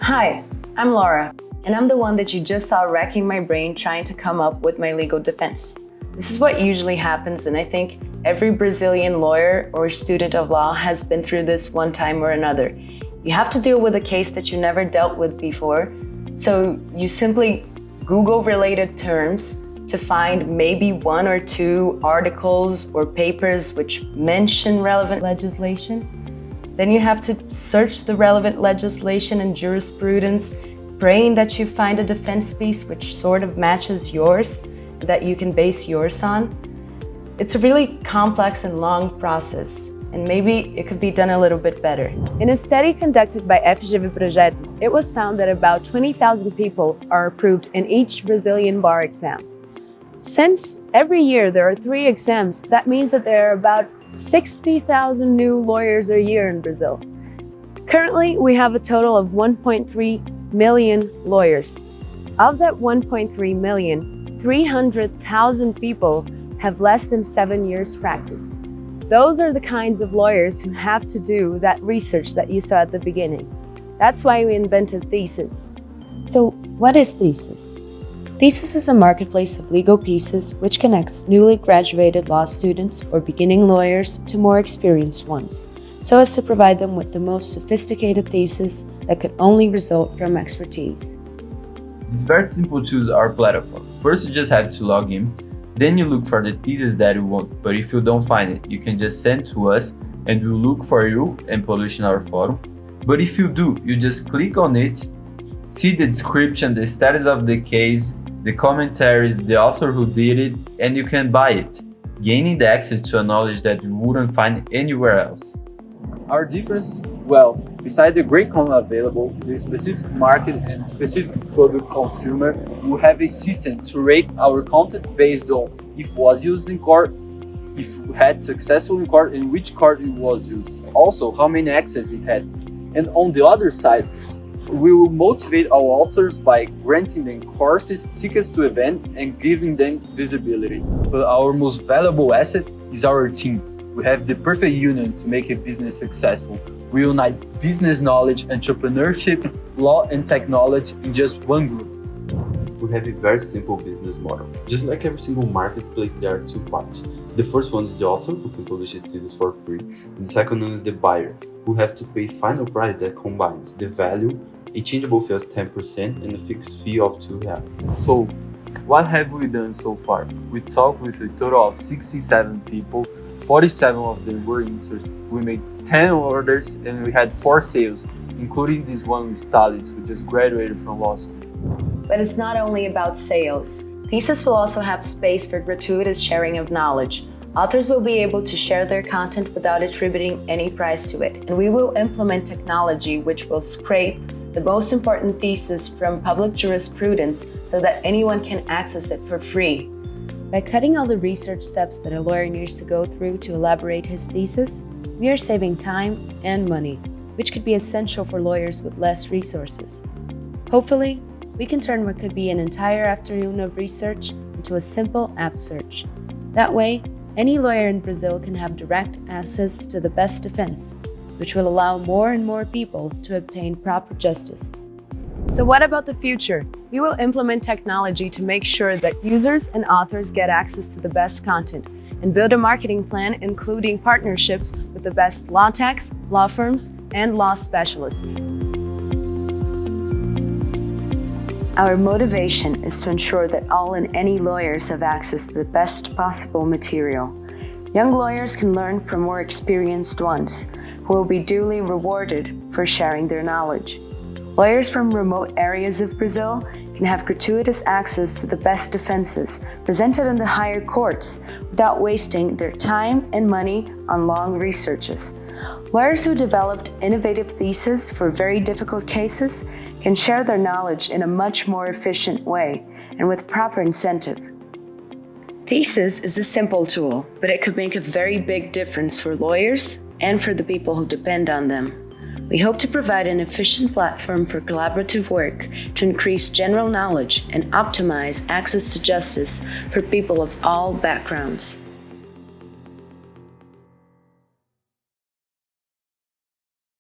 Hi, I'm Laura, and I'm the one that you just saw racking my brain trying to come up with my legal defense. This is what usually happens, and I think every Brazilian lawyer or student of law has been through this one time or another. You have to deal with a case that you never dealt with before, so you simply Google related terms to find maybe one or two articles or papers which mention relevant legislation. Then you have to search the relevant legislation and jurisprudence, praying that you find a defense piece which sort of matches yours, that you can base yours on. It's a really complex and long process, and maybe it could be done a little bit better. In a study conducted by FGV Projetos, it was found that about 20,000 people are approved in each Brazilian bar exams. Since every year there are 3 exams, that means that there are about 60,000 new lawyers a year in Brazil. Currently, we have a total of 1.3 million lawyers. Of that 1.3 million, 300,000 people have less than 7 years practice. Those are the kinds of lawyers who have to do that research that you saw at the beginning. That's why we invented Thesis. So, what is Thesis? Thesis is a marketplace of legal pieces which connects newly graduated law students or beginning lawyers to more experienced ones, so as to provide them with the most sophisticated thesis that could only result from expertise. It's very simple to use our platform. First, you just have to log in, then you look for the thesis that you want, but if you don't find it, you can just send to us and we'll look for you and publish in our forum. But if you do, you just click on it, see the description, the status of the case, the commentaries, the author who did it, and you can buy it, gaining the access to a knowledge that you wouldn't find anywhere else. Our difference, well, beside the great content available, the specific market and specific product consumer will have a system to rate our content based on if it was used in court, if it had successful in court, and which court it was used. Also, how many access it had. And on the other side, we will motivate our authors by granting them courses, tickets to events, and giving them visibility. But our most valuable asset is our team. We have the perfect union to make a business successful. We unite business knowledge, entrepreneurship, law, and technology in just one group. We have a very simple business model. Just like every single marketplace, there are 2 parts. The first one is the author, who can publish his thesis for free, and the second one is the buyer, who have to pay final price that combines the value, a changeable fee of 10%, and a fixed fee of R$2. So, what have we done so far? We talked with a total of 67 people, 47 of them were interested. We made 10 orders and we had 4 sales, including this one with Thesis, who just graduated from law school. But it's not only about sales. Thesis will also have space for gratuitous sharing of knowledge. Authors will be able to share their content without attributing any price to it, and we will implement technology which will scrape the most important thesis from public jurisprudence so that anyone can access it for free. By cutting all the research steps that a lawyer needs to go through to elaborate his thesis, we are saving time and money, which could be essential for lawyers with less resources. Hopefully, we can turn what could be an entire afternoon of research into a simple app search. That way, any lawyer in Brazil can have direct access to the best defense, which will allow more and more people to obtain proper justice. So what about the future? We will implement technology to make sure that users and authors get access to the best content and build a marketing plan including partnerships with the best law techs, law firms, and law specialists. Our motivation is to ensure that all and any lawyers have access to the best possible material. Young lawyers can learn from more experienced ones, who will be duly rewarded for sharing their knowledge. Lawyers from remote areas of Brazil can have gratuitous access to the best defenses presented in the higher courts without wasting their time and money on long researches. Lawyers who developed innovative theses for very difficult cases can share their knowledge in a much more efficient way and with proper incentive. Thesis is a simple tool, but it could make a very big difference for lawyers and for the people who depend on them. We hope to provide an efficient platform for collaborative work to increase general knowledge and optimize access to justice for people of all backgrounds.